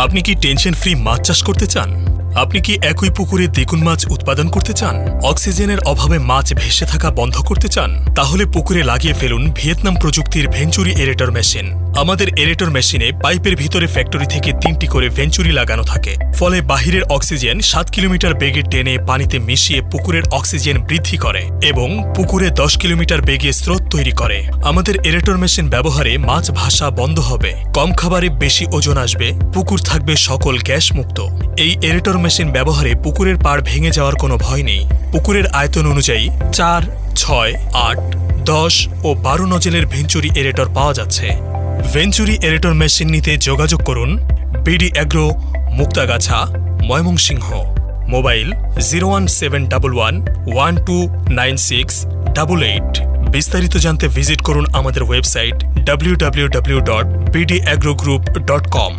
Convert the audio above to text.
আপনি কি tension free মাছ চাষ করতে চান? আপনি কি একই পুকুরে দ্বিগুণ মাছ উৎপাদন করতে চান? অক্সিজেনের অভাবে মাছ ভেসে থাকা বন্ধ করতে চান? তাহলে পুকুরে লাগিয়ে ফেলুন ভিয়েতনাম প্রযুক্তির ভেঞ্চুরি এরেটর মেশিন। আমাদের এরেটর মেশিনে পাইপের ভিতরে ফ্যাক্টরি থেকে 3টি করে ভেঞ্চুরি লাগানো থাকে। ফলে বাহিরের অক্সিজেন 7 কিলোমিটার বেগে টেনে পানিতে মিশিয়ে পুকুরের অক্সিজেন বৃদ্ধি করে এবং পুকুরে 10 কিলোমিটার বেগে স্রোত তৈরি করে। আমাদের এরেটর মেশিন ব্যবহারে মাছ ভাসা বন্ধ হবে, কম খাবারে বেশি ওজন আসবে, পুকুর থাকবে সকল গ্যাস মুক্ত। এই এরেটর মেশিন ব্যবহারে পুকুরের পাড় ভেঙে যাওয়ার কোনো ভয় নেই। পুকুরের আয়তন অনুযায়ী 4, 6, 8, 10 ও 12 নজেলের ভেঞ্চুরি এরেটর পাওয়া যাচ্ছে। ভেঞ্চুরি এরেটর মেশিন নিতে যোগাযোগ করুন BD agro, Muktagacha, Mymensingh. Mobile 01711129688। বিস্তারিত জানতে ভিজিট করুন আমাদের ওয়েবসাইট www.bdagrogroup.com।